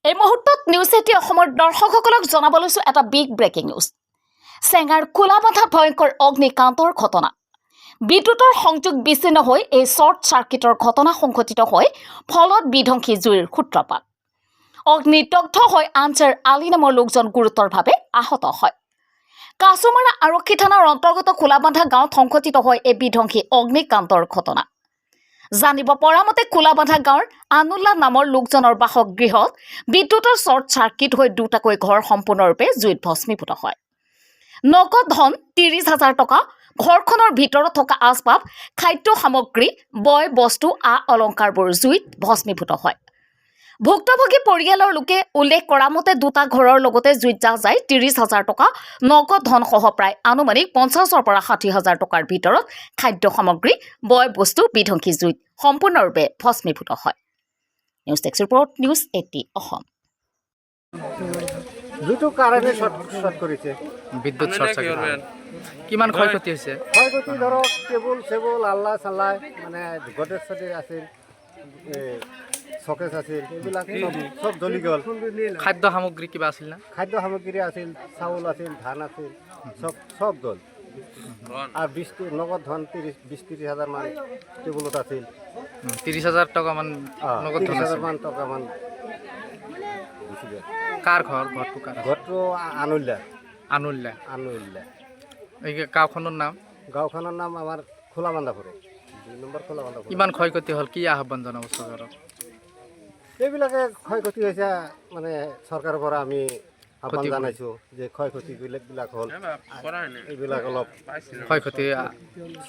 এই মুহূৰ্তত নিউজ এইটি অসমৰ দৰ্শকসকলক জনাব লৈছো এটা বিগ ব্ৰেকিং নিউজ। চেঙাৰ কোলাবান্ধা ভয়ংকৰ অগ্নিকাণ্ডৰ ঘটনা। বিদ্যুতৰ সংযোগ বিচ্ছিন্ন হৈ এই শ্বৰ্ট চাৰ্কিটৰ ঘটনা সংঘটিত হয়, ফলত বিধ্বংসী জুইৰ সূত্ৰপাত। অগ্নিদগ্ধ হৈ আনচাৰ আলী নামৰ লোকজন গুৰুতৰভাৱে আহত হয়। কাছুমাৰা আৰক্ষী থানাৰ অন্তৰ্গত কোলাবান্ধা গাঁৱত সংঘটিত হয় এই বিধ্বংসী অগ্নিকাণ্ডৰ ঘটনা। জানিব পৰা মতে কোলাবান্ধা গাঁৱৰ আনুল্লা নামৰ লোকজনৰ বাসগৃহত বিদ্যুতৰ শ্বৰ্ট চাৰ্কিট হৈ দুটাকৈ ঘৰ সম্পূৰ্ণৰূপে জুইত ভস্মীভূত হয়। নগদ ধন ৩০,০০০ টকা, ঘৰখনৰ ভিতৰত থকা আচবাব, খাদ্য সামগ্ৰী, বয় বস্তু, অলংকাৰবোৰ জুইত ভস্মীভূত হয়। ভুক্তভোগী পৰিয়ালৰ লোকে উল্লেখ কৰা মতে দুটা ঘৰৰ লগতে জুইত যায় ৩০,০০০ টকা, নগদ ধনসহ প্ৰায় আনুমানিক ৫০,০০০ পৰা ৬০,০০০ টকাৰ ভিতৰত খাদ্য সামগ্ৰী, বয় বস্তু বিধ্বংসী জুইত সম্পূৰ্ণৰূপে ভস্মীভূত হয়। News desk report, news ৮০ Assam. দুটো কারণে শর্ট করেছে বিদ্যুৎ শর্ট সার্কিট। কিমান ক্ষয়ক্ষতি হৈছে? ক্ষয়ক্ষতি ধরক টেবুল আল্লাহ চাল্লাহ মানে গডেজ চডেজ আছিল, শকেজ আছিল, এইবিলাক সব জ্বলি গ'ল। খাদ্য সামগ্ৰী কিবা আছিল না? খাদ্য সামগ্ৰী আছিল, চাউল আছিল, ধান আছিল, সব গ'ল। আর নগদ ধন ২০-৩০ মান টেবুলত আছিল। ৩০,০০০ টকা মান নগদ ধন ৩০,০০০ মান টকা মান। কাৰ ঘৰটো কাৰ? ঘৰটো আনুল্লা। এই গাঁওখনৰ নাম? গাঁওখনৰ নাম আমাৰ খোলাবান্ধা পৰে, ২ নম্বৰ খোলাবান্ধা পৰে। কিমান ক্ষয়ক্ষতি হ'ল, কি আহ্বান জনাব চৰকাৰক? এইবিলাকে ক্ষয়ক্ষতি হৈছে, মানে চৰকাৰৰ পৰা আমি আহ্বান জানাইছোঁ যে ক্ষয়ক্ষতিবিলাক হ'ল, এইবিলাক অলপ ক্ষয়ক্ষতি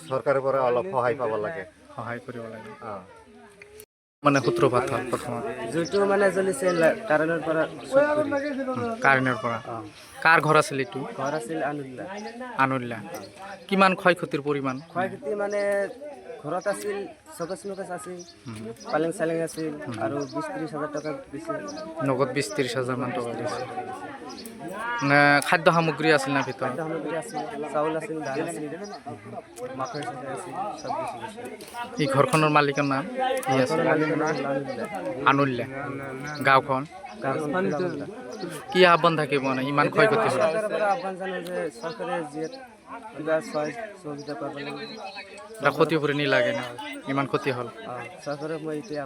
চৰকাৰৰ পৰা অলপ সহায় পাব লাগে, সহায় কৰিব লাগে। মানে সূত্ৰপাত হ'ল প্ৰথমত জুইটো মানে জ্বলিছে কাৰেণ্টৰ পৰা। কাৰেণ্টৰ পৰা। কাৰ ঘৰ আছিল এইটো? ঘৰ আছিল আনুল্লা। কিমান ক্ষয়ক্ষতিৰ পৰিমাণ? ক্ষয়ক্ষতি মানে ঘৰত আছিল, চকেজ মকেজ আছিল, পালেং চালেং আছিল, আৰু ২০-৩০,০০০ টকা দিছিল। নগদ ২০-৩০,০০০ মান টকা দিছে। খাদ্য সামগ্ৰী আছিল না ভিতৰত? খাদ্য সামগ্ৰী আছিল, চাউল আছিল, ধান আছিল, মাকৈ চাকৈ আছিল, চব দিছিল। এই ঘৰখনৰ মালিকৰ নাম কি আছিল? আনুল্লা। গাঁওখন কি আহ্বান থাকিব মানে ইমান ক্ষয়ক্ষতি হ'ল? চৰকাৰৰ পৰা আহ্বান জানো যে চৰকাৰে যিহেতু কিবা সহযোগিতা কৰিব লাগে। ক্ষতিপূৰণি লাগে না, ইমান ক্ষতি হ'ল। চৰকাৰক মই এতিয়া